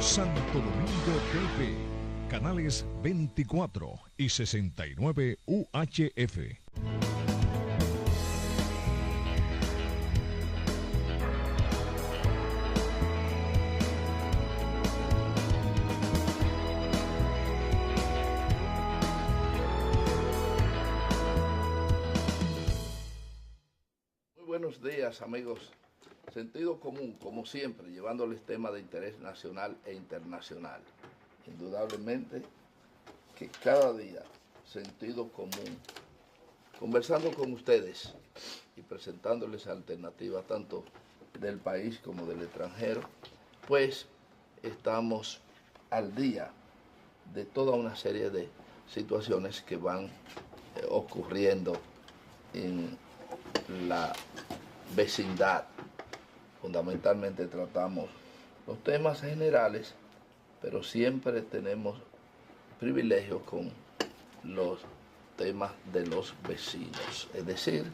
Santo Domingo TV, canales 24 y 69 UHF. Muy buenos días, amigos. Sentido común, como siempre, llevándoles temas de interés nacional e internacional. Indudablemente que cada día, sentido común, conversando con ustedes y presentándoles alternativas tanto del país como del extranjero, pues estamos al día de toda una serie de situaciones que van ocurriendo en la vecindad. Fundamentalmente tratamos los temas generales, pero siempre tenemos privilegios con los temas de los vecinos. Es decir,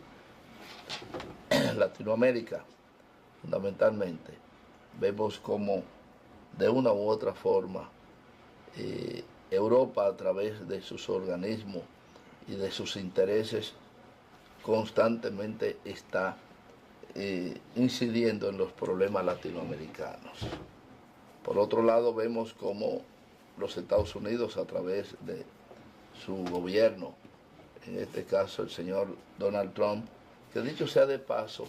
Latinoamérica, fundamentalmente, vemos como de una u otra forma Europa, a través de sus organismos y de sus intereses, constantemente está incidiendo en los problemas latinoamericanos. Por otro lado, vemos como los Estados Unidos, a través de su gobierno, en este caso el señor Donald Trump, que dicho sea de paso,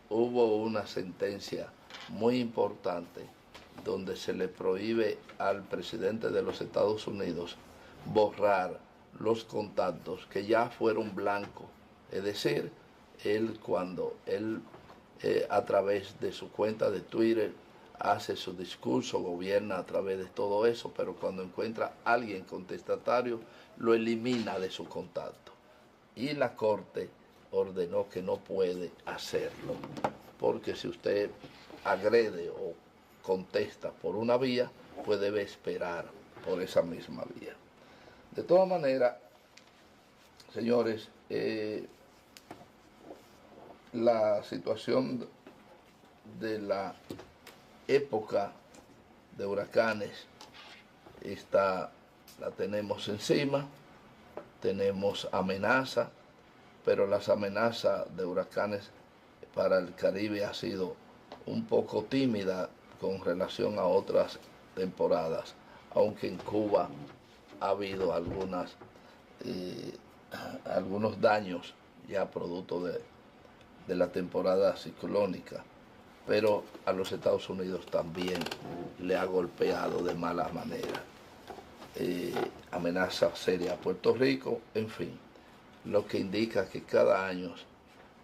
hubo una sentencia muy importante donde se le prohíbe al presidente de los Estados Unidos borrar los contactos que ya fueron blancos. Es decir, cuando él a través de su cuenta de Twitter hace su discurso, gobierna a través de todo eso, pero cuando encuentra a alguien contestatario, lo elimina de su contacto. Y la Corte ordenó que no puede hacerlo, porque si usted agrede o contesta por una vía, pues debe esperar por esa misma vía. De todas maneras, señores, la situación de la época de huracanes la tenemos encima, tenemos amenazas, pero las amenazas de huracanes para el Caribe ha sido un poco tímida con relación a otras temporadas, aunque en Cuba ha habido algunos daños ya producto de la temporada ciclónica, pero a los Estados Unidos también le ha golpeado de mala manera. Amenaza seria a Puerto Rico, en fin, lo que indica que cada año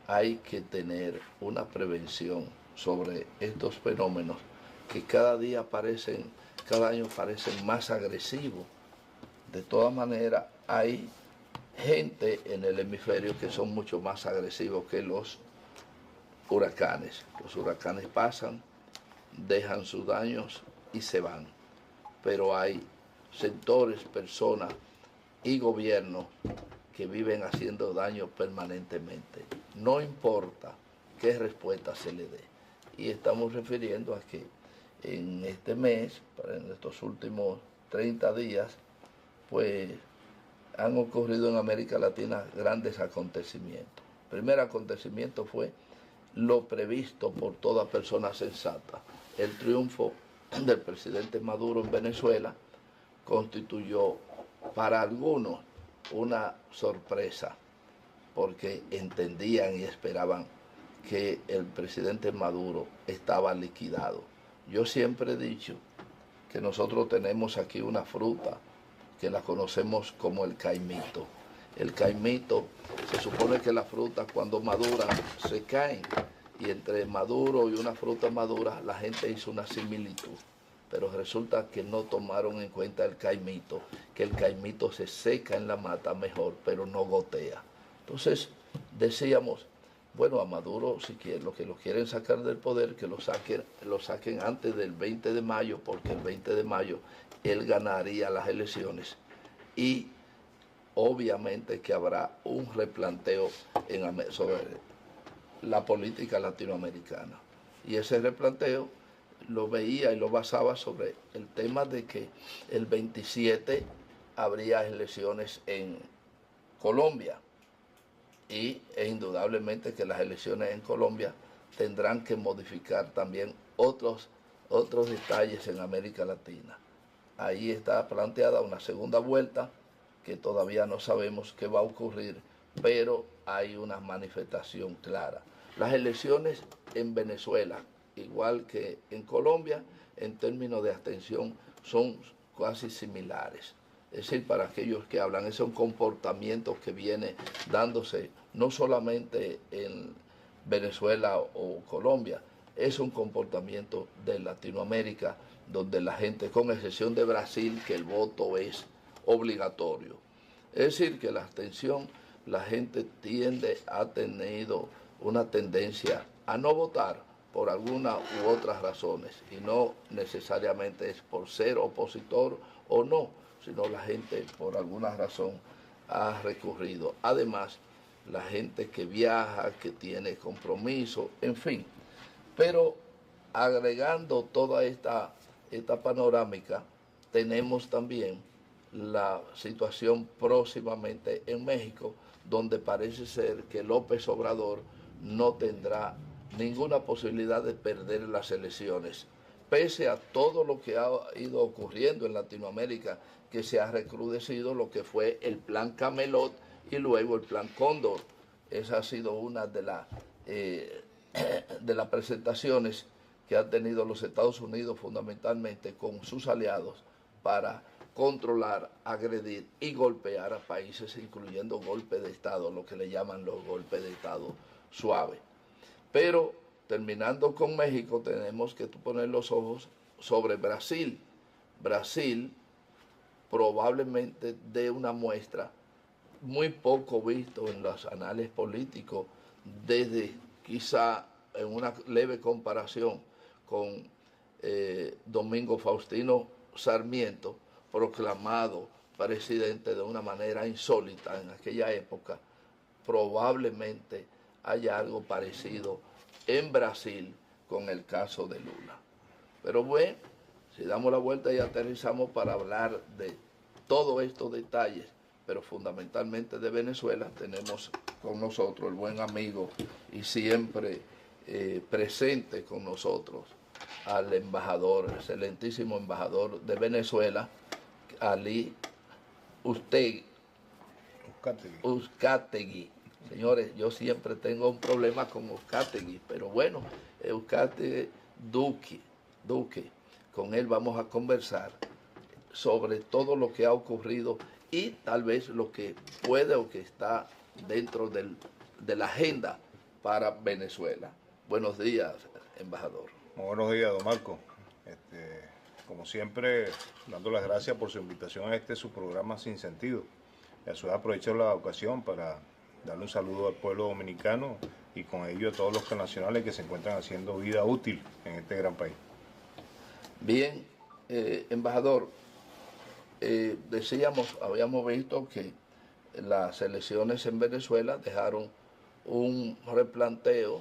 hay que tener una prevención sobre estos fenómenos que cada año parecen más agresivos. De todas maneras, hay gente en el hemisferio que son mucho más agresivos que los huracanes. Los huracanes pasan, dejan sus daños y se van. Pero hay sectores, personas y gobiernos que viven haciendo daño permanentemente. No importa qué respuesta se le dé. Y estamos refiriendo a que en este mes, en estos últimos 30 días, pues han ocurrido en América Latina grandes acontecimientos. El primer acontecimiento fue lo previsto por toda persona sensata. El triunfo del presidente Maduro en Venezuela constituyó para algunos una sorpresa, porque entendían y esperaban que el presidente Maduro estaba liquidado. Yo siempre he dicho que nosotros tenemos aquí una fruta que la conocemos como el caimito. El caimito, se supone que las frutas cuando maduran se caen, y entre maduro y una fruta madura la gente hizo una similitud, pero resulta que no tomaron en cuenta el caimito, que el caimito se seca en la mata mejor, pero no gotea. Entonces decíamos, bueno, a Maduro, si quieren, los que lo quieren sacar del poder, que lo saquen antes del 20 de mayo, porque el 20 de mayo él ganaría las elecciones y obviamente que habrá un replanteo sobre la política latinoamericana. Y ese replanteo lo veía y lo basaba sobre el tema de que el 27 habría elecciones en Colombia e indudablemente que las elecciones en Colombia tendrán que modificar también otros detalles en América Latina. Ahí está planteada una segunda vuelta que todavía no sabemos qué va a ocurrir, pero hay una manifestación clara. Las elecciones en Venezuela, igual que en Colombia, en términos de abstención, son casi similares. Es decir, para aquellos que hablan, ese es un comportamiento que viene dándose no solamente en Venezuela o Colombia, es un comportamiento de Latinoamérica, donde la gente, con excepción de Brasil, que el voto es obligatorio. Es decir, que la abstención, la gente ha tenido una tendencia a no votar por alguna u otras razones, y no necesariamente es por ser opositor o no, sino la gente por alguna razón ha recurrido. Además, la gente que viaja, que tiene compromiso, en fin. Pero agregando toda esta panorámica, tenemos también la situación próximamente en México, donde parece ser que López Obrador no tendrá ninguna posibilidad de perder las elecciones, pese a todo lo que ha ido ocurriendo en Latinoamérica, que se ha recrudecido lo que fue el plan Camelot y luego el plan Cóndor. Esa ha sido una de las presentaciones que han tenido los Estados Unidos fundamentalmente con sus aliados para controlar, agredir y golpear a países, incluyendo golpes de Estado, lo que le llaman los golpes de Estado suaves. Pero terminando con México, tenemos que poner los ojos sobre Brasil. Brasil probablemente dé una muestra muy poco visto en los anales políticos, desde quizá en una leve comparación con Domingo Faustino Sarmiento, proclamado presidente de una manera insólita en aquella época. Probablemente haya algo parecido en Brasil con el caso de Lula. Pero bueno, si damos la vuelta y aterrizamos para hablar de todos estos detalles, pero fundamentalmente de Venezuela, tenemos con nosotros el buen amigo y siempre presente con nosotros al embajador, excelentísimo embajador de Venezuela, Ali Uzcategui. Señores, yo siempre tengo un problema con Uzcategui, pero bueno, Uzcategui Duque, con él vamos a conversar sobre todo lo que ha ocurrido y tal vez lo que puede o que está dentro de la agenda para Venezuela. Buenos días, embajador. Muy buenos días, don Marco. Como siempre, dando las gracias por su invitación a su programa Sin Sentido. Y a su vez aprovecho la ocasión para darle un saludo al pueblo dominicano y con ello a todos los connacionales que se encuentran haciendo vida útil en este gran país. Bien, embajador, habíamos visto que las elecciones en Venezuela dejaron un replanteo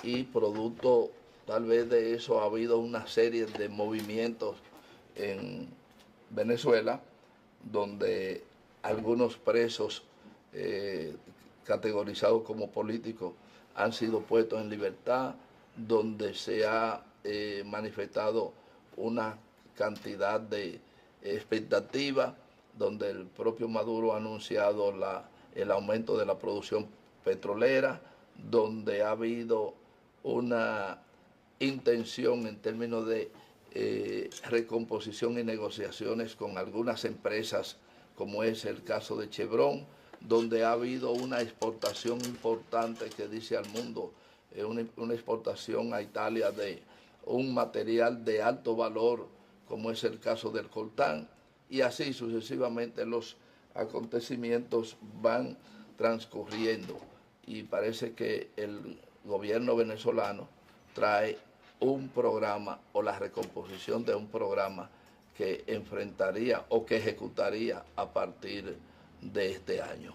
y producto tal vez de eso ha habido una serie de movimientos en Venezuela donde algunos presos categorizados como políticos han sido puestos en libertad, donde se ha manifestado una cantidad de expectativa, donde el propio Maduro ha anunciado el aumento de la producción petrolera, donde ha habido una intención en términos de recomposición y negociaciones con algunas empresas, como es el caso de Chevron, donde ha habido una exportación importante que dice al mundo, una exportación a Italia de un material de alto valor, como es el caso del coltán, y así sucesivamente los acontecimientos van transcurriendo. Y parece que el gobierno venezolano trae un programa o la recomposición de un programa que enfrentaría o que ejecutaría a partir de este año.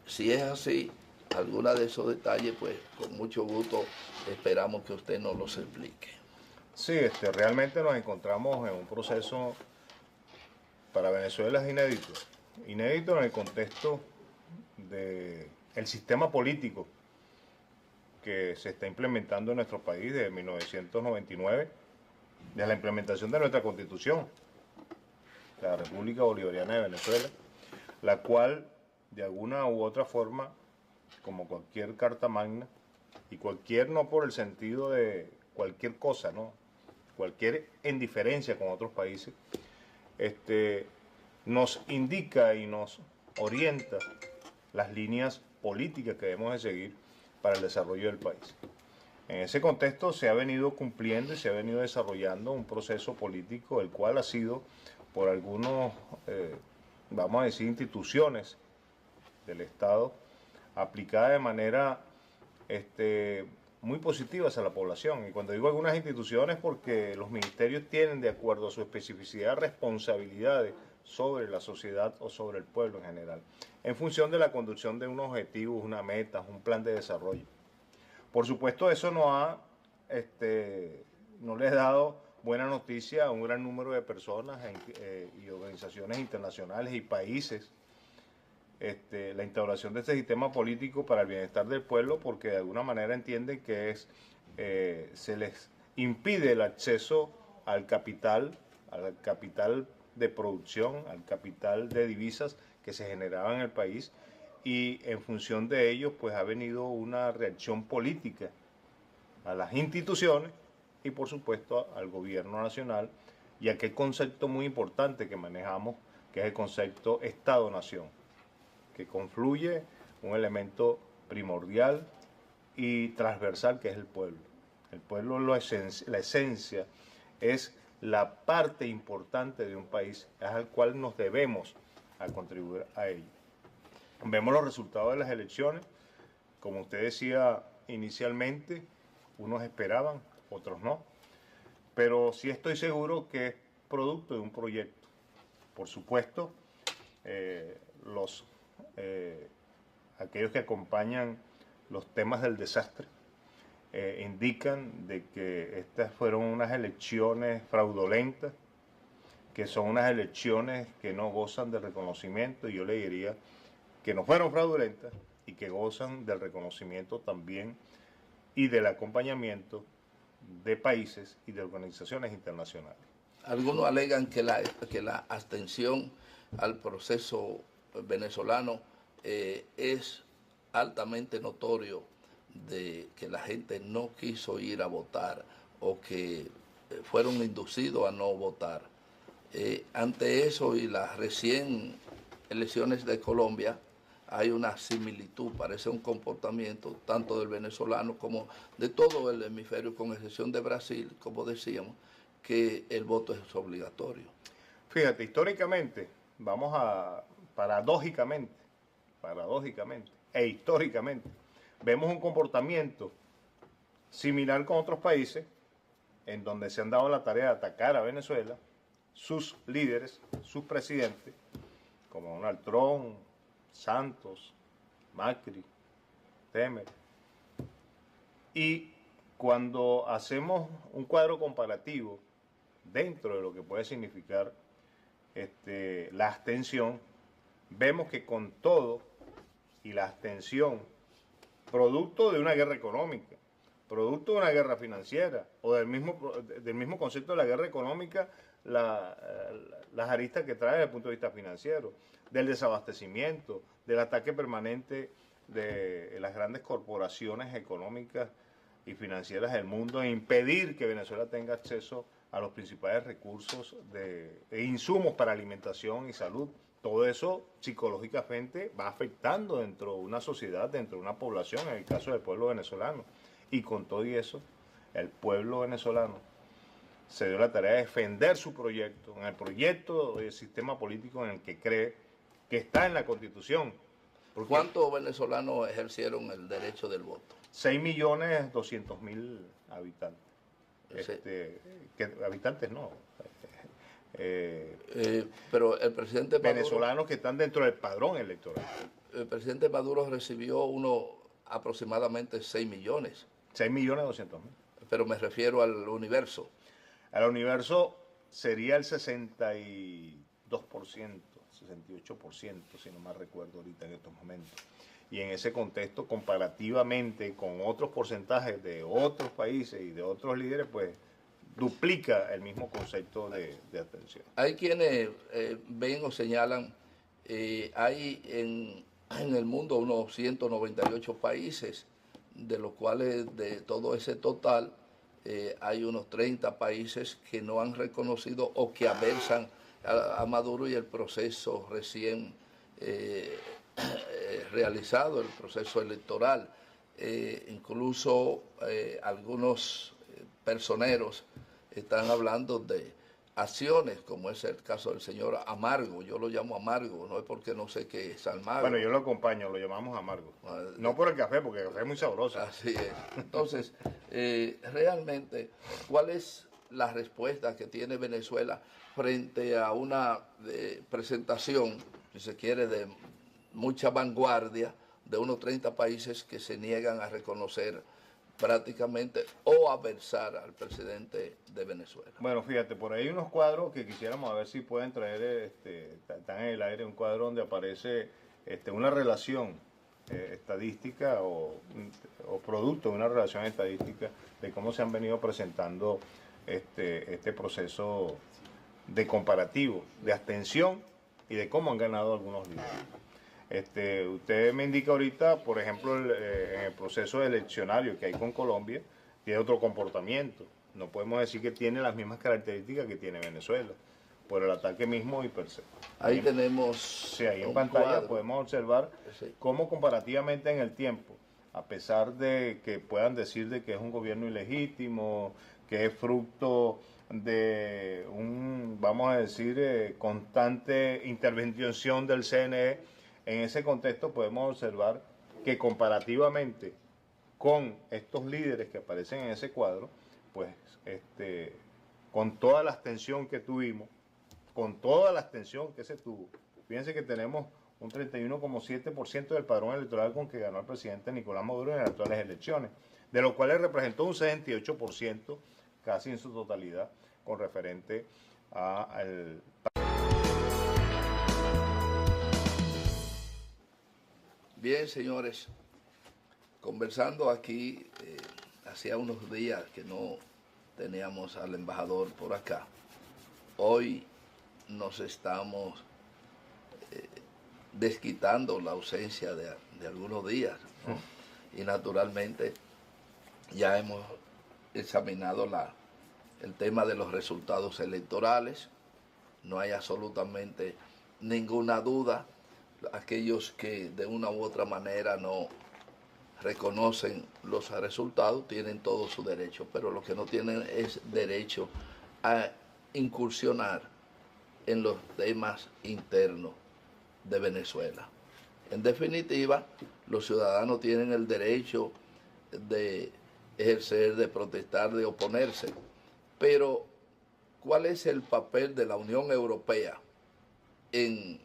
Si es así, alguna de esos detalles, pues con mucho gusto esperamos que usted nos los explique. Sí, realmente nos encontramos en un proceso para Venezuela es inédito. Inédito en el contexto del sistema político que se está implementando en nuestro país desde 1999, desde la implementación de nuestra Constitución, la República Bolivariana de Venezuela, la cual de alguna u otra forma, como cualquier carta magna, y cualquier, no por el sentido de cualquier cosa, ¿no? Cualquier indiferencia con otros países, nos indica y nos orienta las líneas políticas que debemos de seguir para el desarrollo del país. En ese contexto se ha venido cumpliendo y se ha venido desarrollando un proceso político, el cual ha sido por algunos, vamos a decir, instituciones del Estado, aplicada de manera muy positivas a la población. Y cuando digo algunas instituciones, porque los ministerios tienen, de acuerdo a su especificidad, responsabilidades sobre la sociedad o sobre el pueblo en general, en función de la conducción de unos objetivos, una meta, un plan de desarrollo. Por supuesto, eso no le ha dado buena noticia a un gran número de personas y organizaciones internacionales y países, la instauración de este sistema político para el bienestar del pueblo, porque de alguna manera entienden que se les impide el acceso al capital de producción, al capital de divisas que se generaba en el país, y en función de ello pues ha venido una reacción política a las instituciones y por supuesto al gobierno nacional y a aquel concepto muy importante que manejamos, que es el concepto Estado-Nación, que confluye un elemento primordial y transversal que es el pueblo. El pueblo, la esencia, es la parte importante de un país, es al cual nos debemos a contribuir a ello. Vemos los resultados de las elecciones, como usted decía inicialmente, unos esperaban, otros no, pero sí estoy seguro que es producto de un proyecto. Por supuesto, aquellos que acompañan los temas del desastre indican de que estas fueron unas elecciones fraudulentas, que son unas elecciones que no gozan de reconocimiento, y yo le diría que no fueron fraudulentas y que gozan del reconocimiento también y del acompañamiento de países y de organizaciones internacionales. Algunos alegan que la abstención al proceso venezolano es altamente notorio, de que la gente no quiso ir a votar o que fueron inducidos a no votar. Ante eso y las recién elecciones de Colombia, hay una similitud, parece un comportamiento tanto del venezolano como de todo el hemisferio, con excepción de Brasil, como decíamos, que el voto es obligatorio. Fíjate, históricamente, paradójicamente e históricamente, vemos un comportamiento similar con otros países en donde se han dado la tarea de atacar a Venezuela, sus líderes, sus presidentes, como Donald Trump, Santos, Macri, Temer. Y cuando hacemos un cuadro comparativo dentro de lo que puede significar la abstención, vemos que con todo y la abstención, producto de una guerra económica, producto de una guerra financiera, o del mismo concepto de la guerra económica, las aristas que trae desde el punto de vista financiero, del desabastecimiento, del ataque permanente de las grandes corporaciones económicas y financieras del mundo e impedir que Venezuela tenga acceso a los principales recursos e insumos para alimentación y salud. Todo eso psicológicamente va afectando dentro de una sociedad, dentro de una población, en el caso del pueblo venezolano. Y con todo y eso, el pueblo venezolano se dio la tarea de defender su proyecto, en el proyecto del sistema político en el que cree, que está en la Constitución. ¿Cuántos venezolanos ejercieron el derecho del voto? 6.200.000 habitantes. Habitantes no. Pero el presidente Maduro, venezolanos que están dentro del padrón electoral. El presidente Maduro recibió aproximadamente 6 millones. 6.200.000. pero me refiero al universo. Al universo sería el 62%, 68%, si no mal recuerdo ahorita en estos momentos. Y en ese contexto, comparativamente con otros porcentajes de otros países y de otros líderes, pues duplica el mismo concepto de atención. Hay quienes ven o señalan, hay en el mundo unos 198 países, de los cuales de todo ese total hay unos 30 países que no han reconocido o que aversan a Maduro y el proceso recién realizado, el proceso electoral. Incluso algunos personeros están hablando de acciones, como es el caso del señor Amargo. Yo lo llamo Amargo, no es porque no sé qué es Almagro. Bueno, yo lo acompaño, lo llamamos Amargo. No por el café, porque el café es muy sabroso. Así es. Entonces, realmente, ¿cuál es la respuesta que tiene Venezuela frente a una presentación, si se quiere, de mucha vanguardia de unos 30 países que se niegan a reconocer prácticamente o aversar al presidente de Venezuela? Bueno, fíjate, por ahí hay unos cuadros que quisiéramos a ver si pueden traer, están en el aire, un cuadro donde aparece una relación estadística o producto de una relación estadística de cómo se han venido presentando este proceso de comparativo, de abstención y de cómo han ganado algunos líderes. Usted me indica ahorita, por ejemplo, en el proceso eleccionario que hay con Colombia, tiene otro comportamiento. No podemos decir que tiene las mismas características que tiene Venezuela, por el ataque mismo y per se. Ahí tenemos... Sí, ahí en pantalla cuadro. Podemos observar cómo comparativamente en el tiempo, a pesar de que puedan decir de que es un gobierno ilegítimo, que es fruto de vamos a decir, constante intervención del CNE, en ese contexto podemos observar que comparativamente con estos líderes que aparecen en ese cuadro, pues con toda la abstención que tuvimos, con toda la abstención que se tuvo, fíjense que tenemos un 31,7% del padrón electoral con que ganó el presidente Nicolás Maduro en las actuales elecciones, de lo cual representó un 68%, casi en su totalidad, con referente al... Bien, señores, conversando aquí, hacía unos días que no teníamos al embajador por acá. Hoy nos estamos desquitando la ausencia de algunos días, ¿no? Y naturalmente ya hemos examinado el tema de los resultados electorales. No hay absolutamente ninguna duda. Aquellos que de una u otra manera no reconocen los resultados tienen todo su derecho, pero los que no tienen es derecho a incursionar en los temas internos de Venezuela. En definitiva, los ciudadanos tienen el derecho de ejercer, de protestar, de oponerse, pero ¿cuál es el papel de la Unión Europea en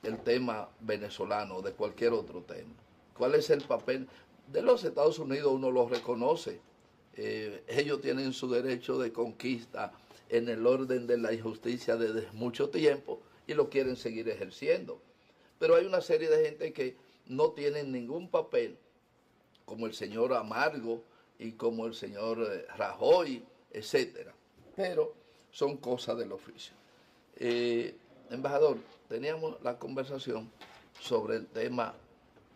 el tema venezolano o de cualquier otro tema? ¿Cuál es el papel de los Estados Unidos? Uno lo reconoce. Ellos tienen su derecho de conquista en el orden de la injusticia desde mucho tiempo y lo quieren seguir ejerciendo. Pero hay una serie de gente que no tienen ningún papel, como el señor Amargo y como el señor Rajoy, etcétera. Pero son cosas del oficio. Embajador, teníamos la conversación sobre el tema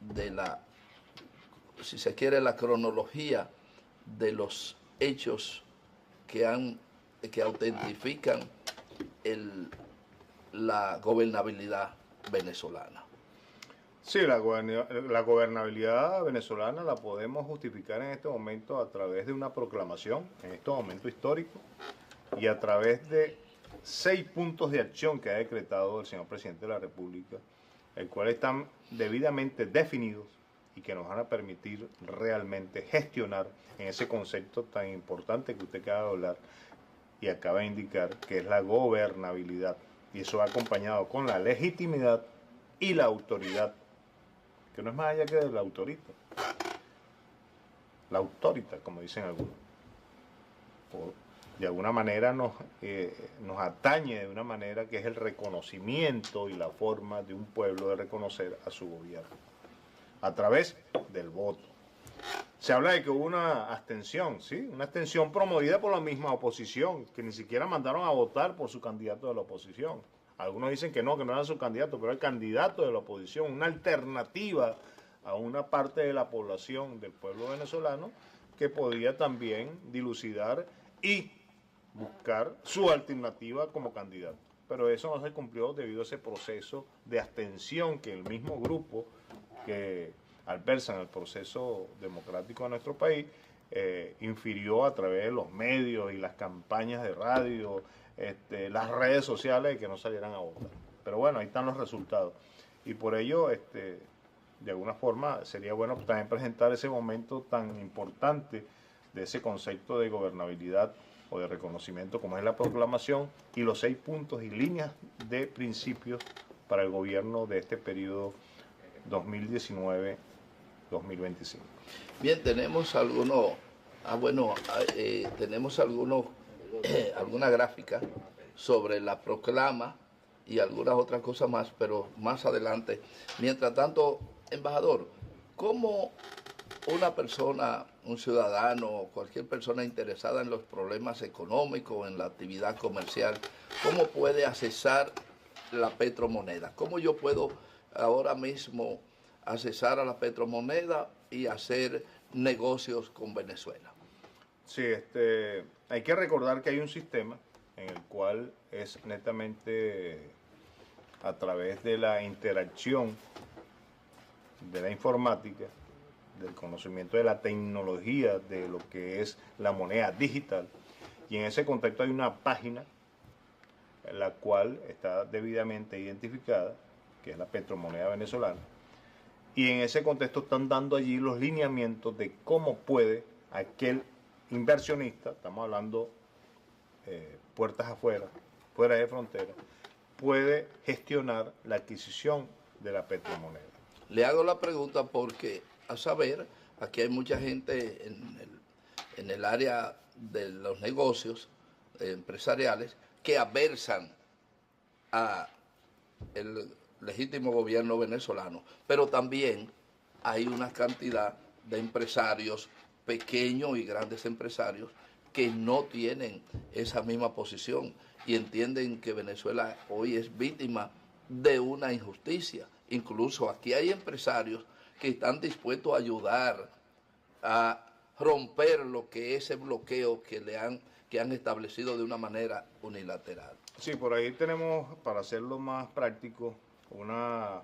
de si se quiere, la cronología de los hechos que autentifican la gobernabilidad venezolana. Sí, la gobernabilidad venezolana la podemos justificar en este momento a través de una proclamación, en este momento histórico, y a través de 6 puntos de acción que ha decretado el señor presidente de la República, el cual están debidamente definidos y que nos van a permitir realmente gestionar en ese concepto tan importante que usted acaba de hablar y acaba de indicar, que es la gobernabilidad. Y eso va acompañado con la legitimidad y la autoridad, que no es más allá que de la autorita, como dicen algunos. de alguna manera nos atañe de una manera que es el reconocimiento y la forma de un pueblo de reconocer a su gobierno, a través del voto. Se habla de que hubo una abstención, ¿sí? Una abstención promovida por la misma oposición, que ni siquiera mandaron a votar por su candidato de la oposición. Algunos dicen que no era su candidato, pero el candidato de la oposición, una alternativa a una parte de la población del pueblo venezolano que podía también dilucidar y buscar su alternativa como candidato. Pero eso no se cumplió debido a ese proceso de abstención que el mismo grupo que adversa en el proceso democrático de nuestro país infirió a través de los medios y las campañas de radio, las redes sociales, de que no salieran a votar. Pero bueno, ahí están los resultados. Y por ello, de alguna forma, sería bueno también presentar ese momento tan importante de ese concepto de gobernabilidad o de reconocimiento como es la proclamación y los 6 puntos y líneas de principios para el gobierno de este periodo 2019-2025. Bien, tenemos algunos, tenemos alguna gráfica sobre la proclama y algunas otras cosas más, pero más adelante. Mientras tanto, embajador, ¿cómo una persona, un ciudadano, cualquier persona interesada en los problemas económicos, en la actividad comercial, cómo puede accesar la petromoneda? ¿Cómo yo puedo ahora mismo accesar a la petromoneda y hacer negocios con Venezuela? Sí, hay que recordar que hay un sistema en el cual es netamente a través de la interacción de la informática, del conocimiento de la tecnología, de lo que es la moneda digital. Y en ese contexto hay una página, la cual está debidamente identificada, que es la petromoneda venezolana. Y en ese contexto están dando allí los lineamientos de cómo puede aquel inversionista, estamos hablando puertas afuera, fuera de frontera, puede gestionar la adquisición de la petromoneda. Le hago la pregunta porque, a saber, aquí hay mucha gente en el área de los negocios empresariales que aversan a el legítimo gobierno venezolano, pero también hay una cantidad de empresarios, pequeños y grandes empresarios, que no tienen esa misma posición y entienden que Venezuela hoy es víctima de una injusticia. Incluso aquí hay empresarios que están dispuestos a ayudar a romper lo que es ese bloqueo que han establecido de una manera unilateral. Sí, por ahí tenemos, para hacerlo más práctico, una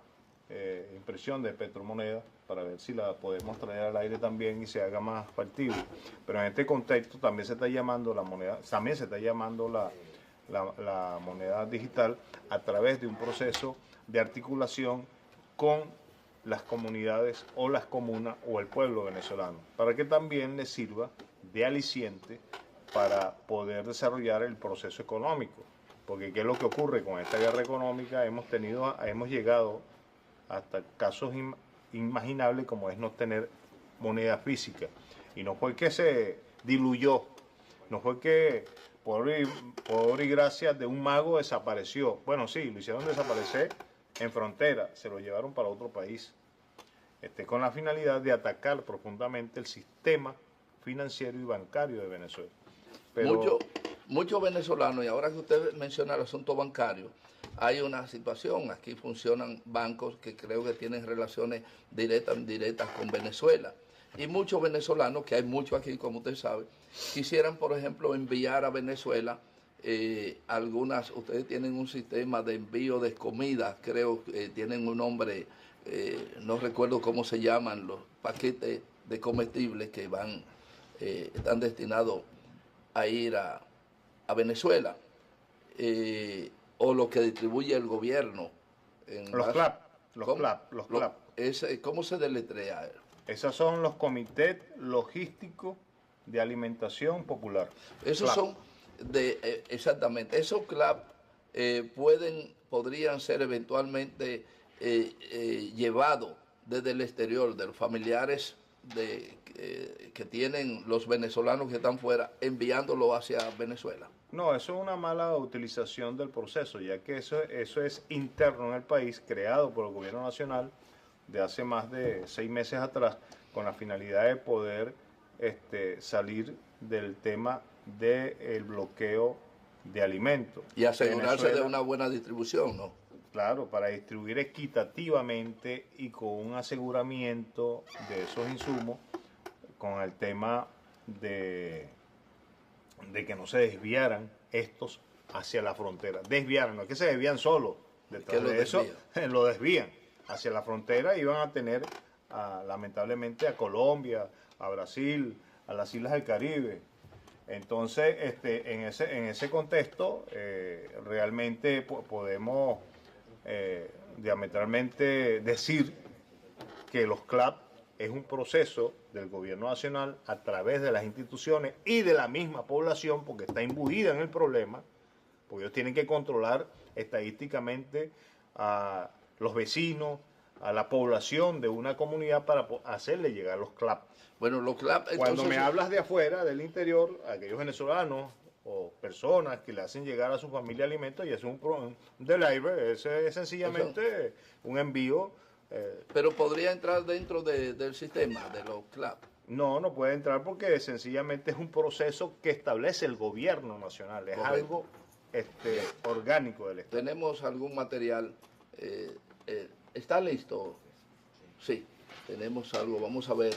impresión de petromoneda para ver si la podemos traer al aire también y se haga más factible. Pero en este contexto también se está llamando la moneda, también se está llamando la moneda digital a través de un proceso de articulación con las comunidades o las comunas o el pueblo venezolano, para que también les sirva de aliciente para poder desarrollar el proceso económico. Porque ¿qué es lo que ocurre con esta guerra económica? Hemos llegado hasta casos inimaginables como es no tener moneda física. Y no fue que se diluyó, no fue que por y gracias de un mago desapareció. Bueno, sí, lo hicieron desaparecer en frontera, se lo llevaron para otro país, con la finalidad de atacar profundamente el sistema financiero y bancario de Venezuela. Pero Muchos venezolanos, y ahora que usted menciona el asunto bancario, hay una situación, aquí funcionan bancos que creo que tienen relaciones directas o indirectas con Venezuela. Y muchos venezolanos, que hay muchos aquí, como usted sabe, quisieran, por ejemplo, enviar a Venezuela ustedes tienen un sistema de envío de comida, creo que tienen un nombre, no recuerdo cómo se llaman, los paquetes de comestibles que están destinados a ir a Venezuela, o lo que distribuye el gobierno. Los CLAP. ¿Cómo se deletrea? Esos son los comités logísticos de alimentación popular. Esos son exactamente, esos CLAP podrían ser eventualmente llevados desde el exterior, de los familiares que tienen los venezolanos que están fuera, enviándolo hacia Venezuela? No, eso es una mala utilización del proceso, ya que eso es interno en el país, creado por el gobierno nacional de hace más de 6 meses atrás, con la finalidad de poder salir del tema del bloqueo de alimentos. Y asegurarse de una buena distribución, ¿no? Claro, para distribuir equitativamente y con un aseguramiento de esos insumos, con el tema de que no se desviaran estos hacia la frontera. Desviaran, no es que se desvían solo, detrás de eso lo desvían hacia la frontera y van a tener lamentablemente a Colombia, a Brasil, a las islas del Caribe. Entonces, en ese contexto, realmente podemos diametralmente decir que los CLAP es un proceso del gobierno nacional a través de las instituciones y de la misma población, porque está imbuida en el problema, porque ellos tienen que controlar estadísticamente a los vecinos, a la población de una comunidad para hacerle llegar los CLAP. Bueno, los CLAP... Cuando me hablas de afuera, del interior, aquellos venezolanos o personas que le hacen llegar a su familia alimentos, y es un delivery, es sencillamente un envío. Pero podría entrar dentro del sistema de los CLAP. No, no puede entrar porque sencillamente es un proceso que establece el gobierno nacional, es algo orgánico del Estado. ¿Tenemos algún material? ¿Está listo? Sí, tenemos algo. Vamos a ver,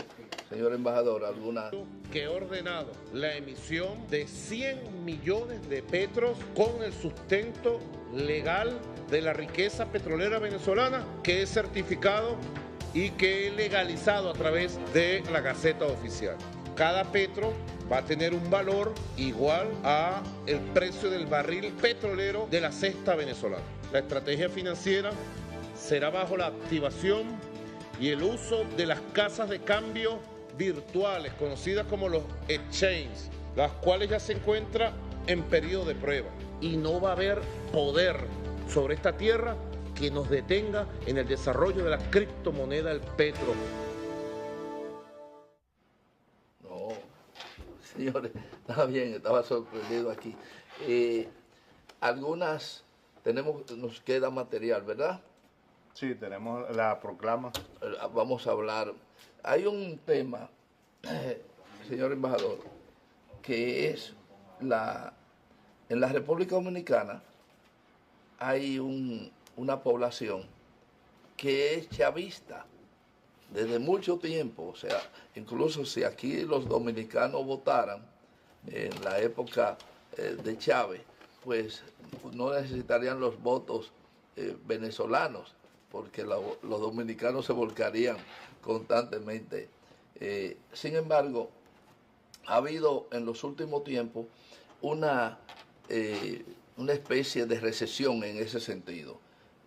señor embajador, alguna... Que ha ordenado la emisión de 100 millones de petros con el sustento legal de la riqueza petrolera venezolana, que es certificado y que es legalizado a través de la Gaceta Oficial. Cada petro va a tener un valor igual a el precio del barril petrolero de la cesta venezolana. La estrategia financiera será bajo la activación y el uso de las casas de cambio virtuales, conocidas como los exchanges, las cuales ya se encuentran en periodo de prueba. Y no va a haber poder sobre esta tierra que nos detenga en el desarrollo de la criptomoneda, el petro. No, señores, está bien, estaba sorprendido aquí. Nos queda material, ¿verdad? Sí, tenemos la proclama. Vamos a hablar. Hay un tema, señor embajador, que es en la República Dominicana hay una población que es chavista desde mucho tiempo. O sea, incluso si aquí los dominicanos votaran en la época de Chávez, pues no necesitarían los votos venezolanos, porque los dominicanos se volcarían constantemente. Sin embargo, ha habido en los últimos tiempos una especie de recesión en ese sentido,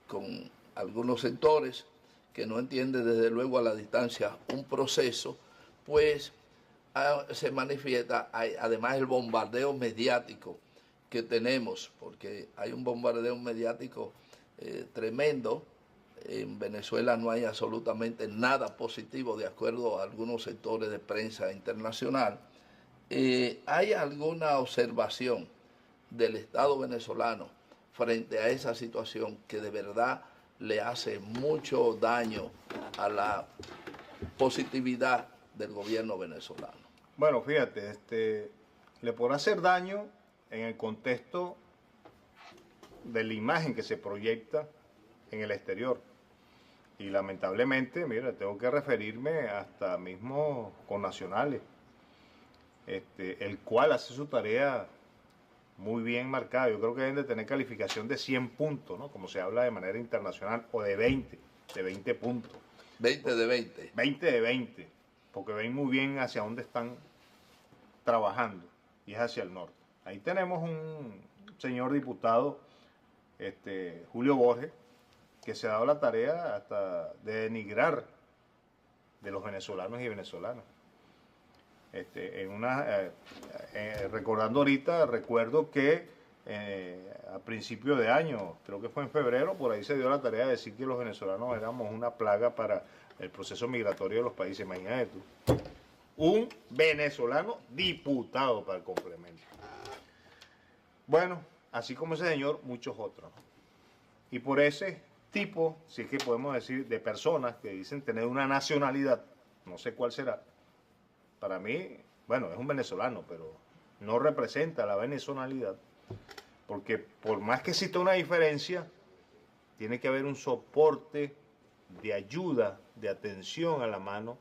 con algunos sectores que no entienden desde luego a la distancia un proceso, pues se manifiesta además el bombardeo mediático que tenemos, porque hay un bombardeo mediático tremendo. En Venezuela no hay absolutamente nada positivo de acuerdo a algunos sectores de prensa internacional. ¿Hay alguna observación del Estado venezolano frente a esa situación que de verdad le hace mucho daño a la positividad del gobierno venezolano? Bueno, fíjate, le podrá hacer daño en el contexto de la imagen que se proyecta en el exterior. Y lamentablemente, mira, tengo que referirme hasta mismo con nacionales, el cual hace su tarea muy bien marcada. Yo creo que deben de tener calificación de 100 puntos, ¿no? Como se habla de manera internacional, o de 20 puntos. 20 de 20. 20 de 20, porque ven muy bien hacia dónde están trabajando, y es hacia el norte. Ahí tenemos un señor diputado, Julio Borges, que se ha dado la tarea hasta de denigrar de los venezolanos y venezolanas. Recordando ahorita, recuerdo que a principio de año, creo que fue en febrero, por ahí se dio la tarea de decir que los venezolanos éramos una plaga para el proceso migratorio de los países. Imagínate tú, un venezolano diputado para el complemento. Bueno, así como ese señor, muchos otros. Y por ese tipo, si es que podemos decir, de personas que dicen tener una nacionalidad, no sé cuál será, para mí, bueno, es un venezolano, pero no representa la venezonalidad, porque por más que exista una diferencia, tiene que haber un soporte de ayuda, de atención a la mano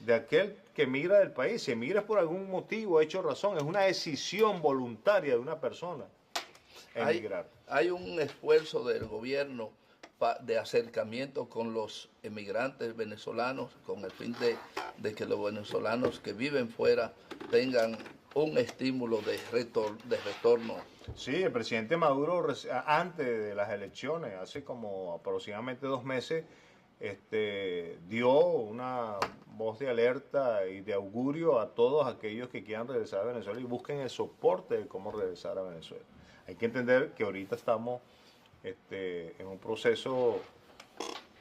de aquel que emigra del país. Si emigra por algún motivo, hecho razón, es una decisión voluntaria de una persona emigrar. Hay un esfuerzo del gobierno de acercamiento con los emigrantes venezolanos con el fin de que los venezolanos que viven fuera tengan un estímulo de retorno. Sí, el presidente Maduro, antes de las elecciones, hace como aproximadamente 2 meses, dio una voz de alerta y de augurio a todos aquellos que quieran regresar a Venezuela y busquen el soporte de cómo regresar a Venezuela. Hay que entender que ahorita estamos en un proceso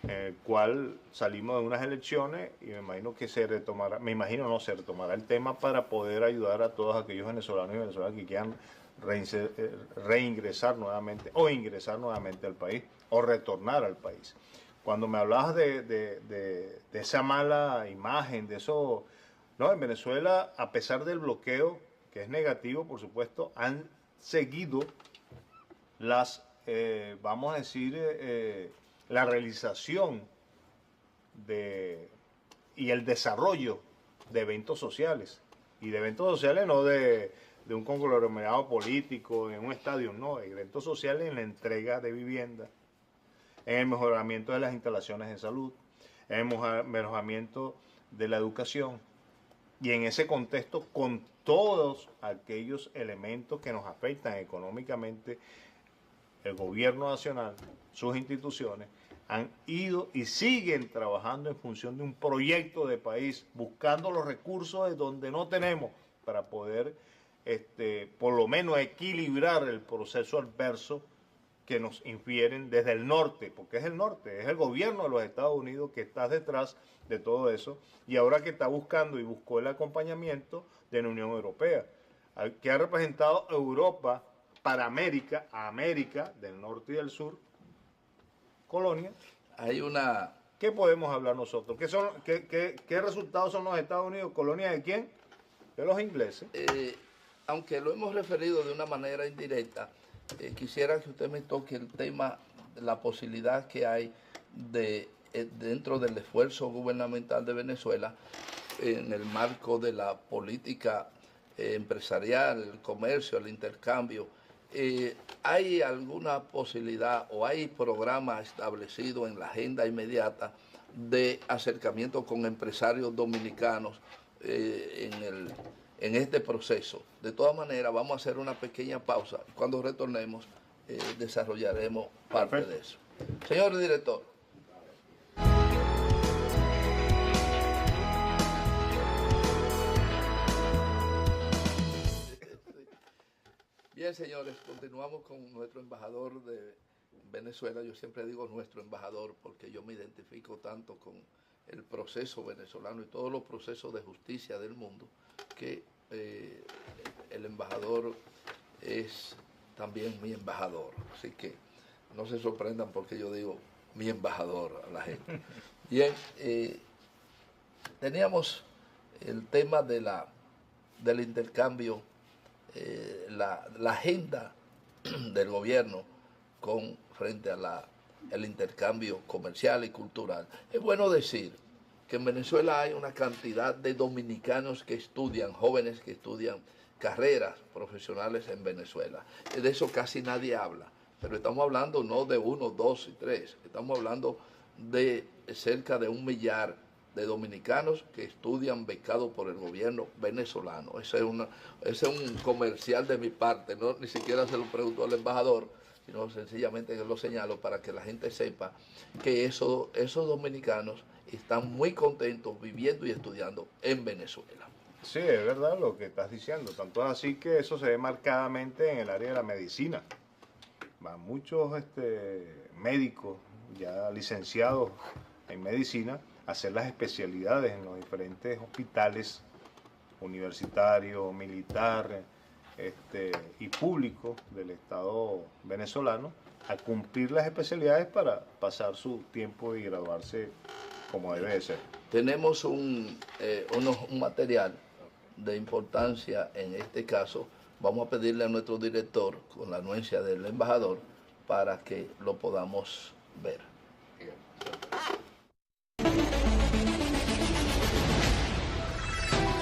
en el cual salimos de unas elecciones y me imagino que se retomará el tema para poder ayudar a todos aquellos venezolanos y venezolanas que quieran reingresar nuevamente o ingresar nuevamente al país o retornar al país. Cuando me hablabas de esa mala imagen, de eso, no, en Venezuela, a pesar del bloqueo, que es negativo, por supuesto, han seguido vamos a decir, la realización y el desarrollo de eventos sociales. Y de eventos sociales no de un conglomerado político, en un estadio, no, eventos sociales en la entrega de vivienda, en el mejoramiento de las instalaciones de salud, en el mejoramiento de la educación. Y en ese contexto, con todos aquellos elementos que nos afectan económicamente, el gobierno nacional, sus instituciones, han ido y siguen trabajando en función de un proyecto de país, buscando los recursos de donde no tenemos para poder, por lo menos, equilibrar el proceso adverso que nos infieren desde el norte, porque es el norte, es el gobierno de los Estados Unidos que está detrás de todo eso, y ahora que está buscando y buscó el acompañamiento de la Unión Europea, que ha representado Europa para América, a América del norte y del sur, colonia. ¿Qué podemos hablar nosotros? ¿Qué resultados son los Estados Unidos? ¿Colonia de quién? De los ingleses. Aunque lo hemos referido de una manera indirecta, quisiera que usted me toque el tema, la posibilidad que hay dentro del esfuerzo gubernamental de Venezuela, en el marco de la política empresarial, el comercio, el intercambio. ¿Hay alguna posibilidad o hay programas establecidos en la agenda inmediata de acercamiento con empresarios dominicanos en este proceso? De todas maneras, vamos a hacer una pequeña pausa. Cuando retornemos, desarrollaremos parte de eso. Señor director. Bien, señores, continuamos con nuestro embajador de Venezuela. Yo siempre digo nuestro embajador porque yo me identifico tanto con el proceso venezolano y todos los procesos de justicia del mundo, que el embajador es también mi embajador. Así que no se sorprendan porque yo digo mi embajador a la gente. Bien, teníamos el tema del intercambio, la agenda del gobierno frente a el intercambio comercial y cultural. Es bueno decir que en Venezuela hay una cantidad de dominicanos que estudian, jóvenes que estudian carreras profesionales en Venezuela. De eso casi nadie habla, pero estamos hablando no de 1, 2 y 3, estamos hablando de cerca de 1 millar de dominicanos que estudian becados por el gobierno venezolano. Ese es un comercial de mi parte, no ni siquiera se lo preguntó al embajador, sino sencillamente que lo señalo para que la gente sepa que esos dominicanos están muy contentos viviendo y estudiando en Venezuela. Sí, es verdad lo que estás diciendo, tanto es así que eso se ve marcadamente en el área de la medicina. Van muchos médicos ya licenciados en medicina, hacer las especialidades en los diferentes hospitales universitario, militar y público del Estado venezolano, a cumplir las especialidades para pasar su tiempo y graduarse como debe de ser. Tenemos un material de importancia en este caso. Vamos a pedirle a nuestro director, con la anuencia del embajador, para que lo podamos ver.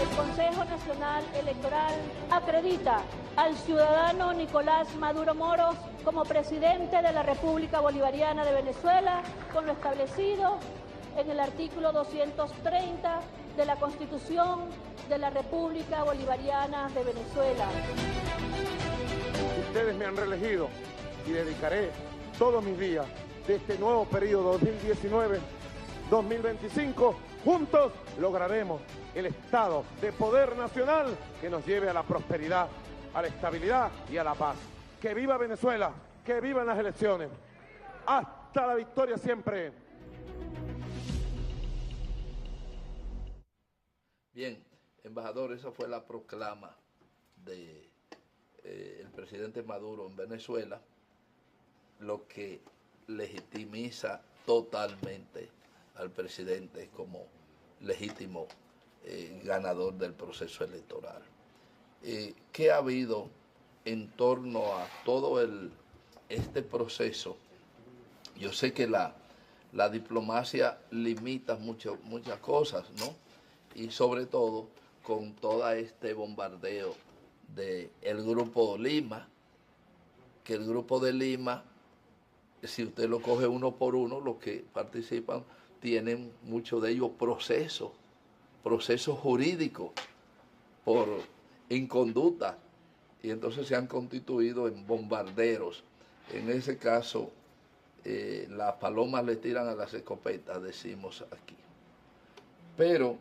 El Consejo Nacional Electoral acredita al ciudadano Nicolás Maduro Moros como presidente de la República Bolivariana de Venezuela, con lo establecido en el artículo 230 de la Constitución de la República Bolivariana de Venezuela. Ustedes me han reelegido y dedicaré todos mis días de este nuevo periodo 2019-2025. Juntos lograremos el estado de poder nacional que nos lleve a la prosperidad, a la estabilidad y a la paz. ¡Que viva Venezuela! ¡Que vivan las elecciones! ¡Hasta la victoria siempre! Bien, embajador, esa fue la proclama de el presidente Maduro en Venezuela, lo que legitimiza totalmente al presidente como legítimo ganador del proceso electoral. ¿Qué ha habido en torno a todo este proceso? Yo sé que la diplomacia limita muchas cosas, ¿no? Y sobre todo con todo este bombardeo del Grupo Lima, que el Grupo de Lima, si usted lo coge uno por uno, los que participan tienen muchos de ellos procesos jurídicos por inconducta, y entonces se han constituido en bombarderos. En ese caso, las palomas le tiran a las escopetas, decimos aquí. Pero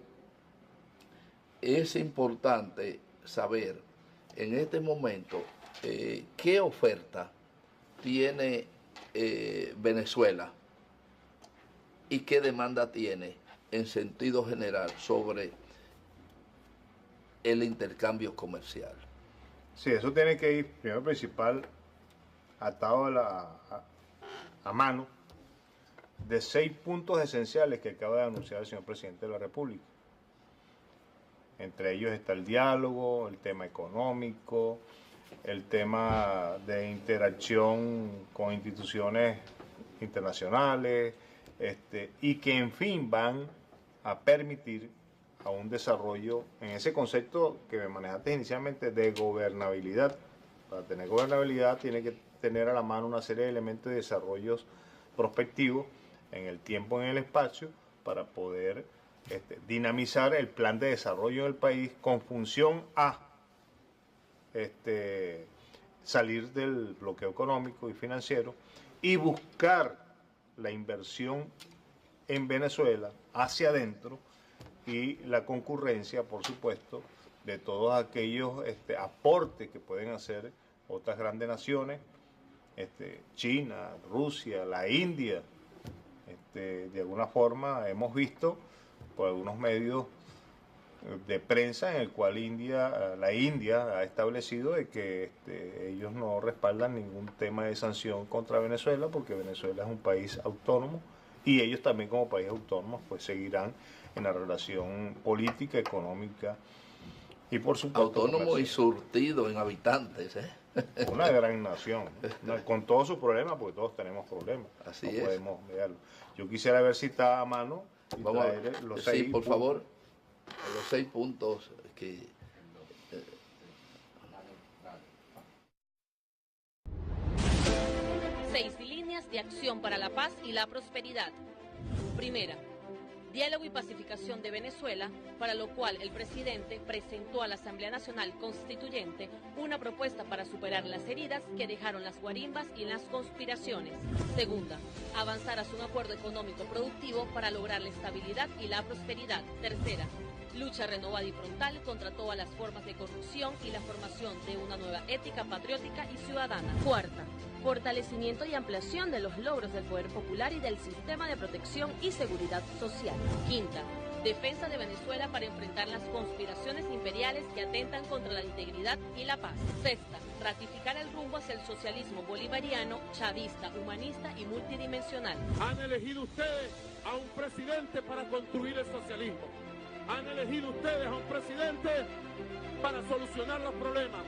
es importante saber en este momento qué oferta tiene Venezuela y qué demanda tiene en sentido general sobre el intercambio comercial. Sí, eso tiene que ir, primero principal, atado a mano de 6 puntos esenciales que acaba de anunciar el señor presidente de la República. Entre ellos está el diálogo, el tema económico, el tema de interacción con instituciones internacionales, y que en fin van a permitir a un desarrollo en ese concepto que me manejaste inicialmente de gobernabilidad. Para tener gobernabilidad tiene que tener a la mano una serie de elementos de desarrollos prospectivos en el tiempo, en el espacio, para poder dinamizar el plan de desarrollo del país con función a salir del bloqueo económico y financiero y buscar la inversión en Venezuela hacia adentro y la concurrencia, por supuesto, de todos aquellos aportes que pueden hacer otras grandes naciones, China, Rusia, la India. De alguna forma hemos visto por algunos medios de prensa en el cual la India ha establecido de que ellos no respaldan ningún tema de sanción contra Venezuela, porque Venezuela es un país autónomo y ellos también como país autónomo pues seguirán en la relación política, económica y por supuesto autónomo comercial. Y surtido en habitantes, Una gran nación, con todos sus problemas, porque todos tenemos problemas. Así no es. podemos negarlo. Yo quisiera ver si está a mano y Vamos traer los sí, 6 por favor, los 6 puntos que... Seis líneas de acción para la paz y la prosperidad. Primera, diálogo y pacificación de Venezuela, para lo cual el presidente presentó a la Asamblea Nacional Constituyente una propuesta para superar las heridas que dejaron las guarimbas y las conspiraciones. Segunda, avanzar hacia un acuerdo económico productivo para lograr la estabilidad y la prosperidad. Tercera, lucha renovada y frontal contra todas las formas de corrupción y la formación de una nueva ética patriótica y ciudadana. Cuarta, fortalecimiento y ampliación de los logros del poder popular y del sistema de protección y seguridad social. Quinta, defensa de Venezuela para enfrentar las conspiraciones imperiales que atentan contra la integridad y la paz. Sexta, ratificar el rumbo hacia el socialismo bolivariano, chavista, humanista y multidimensional. Han elegido ustedes a un presidente para construir el socialismo. Han elegido ustedes a un presidente para solucionar los problemas.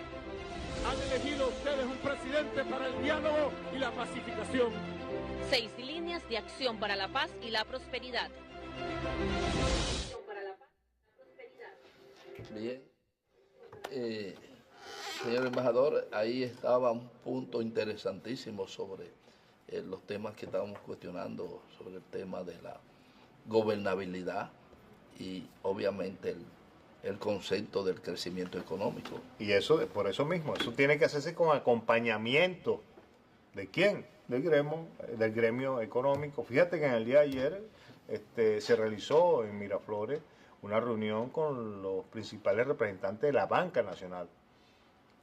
Han elegido ustedes un presidente para el diálogo y la pacificación. 6 líneas de acción para la paz y la prosperidad. Bien. Señor embajador, ahí estaba un punto interesantísimo sobre los temas que estábamos cuestionando, sobre el tema de la gobernabilidad y obviamente el concepto del crecimiento económico. Y eso, por eso mismo, eso tiene que hacerse con acompañamiento. ¿De quién? Del gremio económico. Fíjate que en el día de ayer se realizó en Miraflores una reunión con los principales representantes de la banca nacional.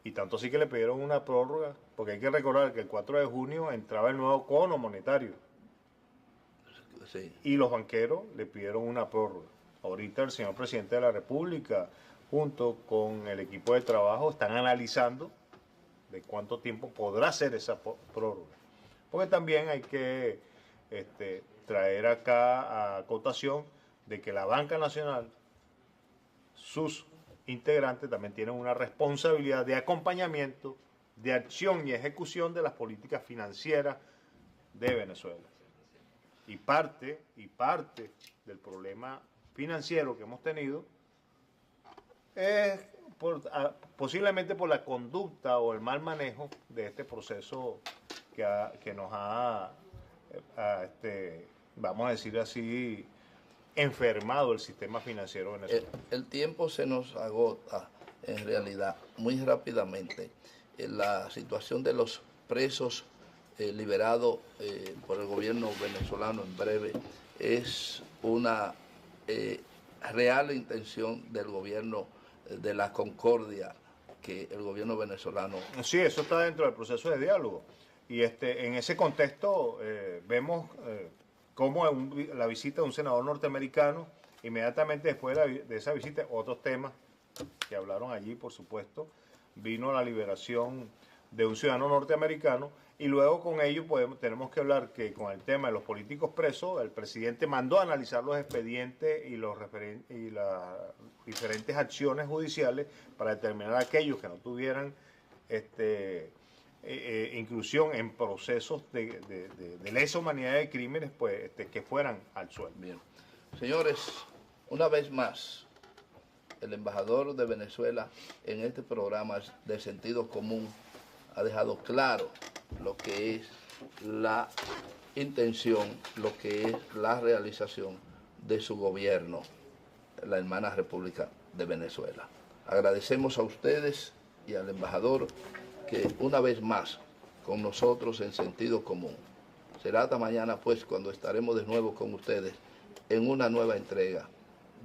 Y tanto así que le pidieron una prórroga, porque hay que recordar que el 4 de junio entraba el nuevo cono monetario. Sí. Y los banqueros le pidieron una prórroga. Ahorita el señor presidente de la República, junto con el equipo de trabajo, están analizando de cuánto tiempo podrá ser esa prórroga. Porque también hay que traer acá a cotación de que la banca nacional, sus integrantes también tienen una responsabilidad de acompañamiento, de acción y ejecución de las políticas financieras de Venezuela. Y parte del problema financiero que hemos tenido es posiblemente por la conducta o el mal manejo de este proceso que nos ha, vamos a decir así, enfermado el sistema financiero venezolano. El tiempo se nos agota, en realidad, muy rápidamente. La situación de los presos liberados por el gobierno venezolano en breve es una real intención del gobierno de la concordia que el gobierno venezolano... Sí, eso está dentro del proceso de diálogo. Y en ese contexto vemos cómo la visita de un senador norteamericano, inmediatamente después de esa visita, otros temas que hablaron allí, por supuesto, vino la liberación de un ciudadano norteamericano, y luego con ello tenemos que hablar que con el tema de los políticos presos, el presidente mandó a analizar los expedientes y las diferentes acciones judiciales para determinar a aquellos que no tuvieran inclusión en procesos de lesa humanidad de crímenes, pues que fueran al suelo. Bien. Señores, una vez más, el embajador de Venezuela en este programa de sentido común ha dejado claro lo que es la intención, lo que es la realización de su gobierno, la hermana República de Venezuela. Agradecemos a ustedes y al embajador que una vez más con nosotros en sentido común. Será hasta mañana, pues, cuando estaremos de nuevo con ustedes en una nueva entrega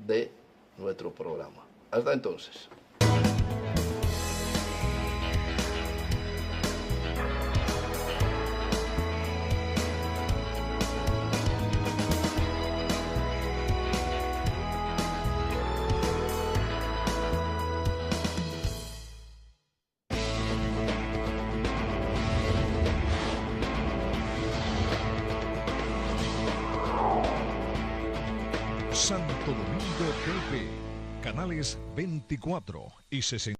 de nuestro programa. Hasta entonces. Santo Domingo TV, canales 24 y 60.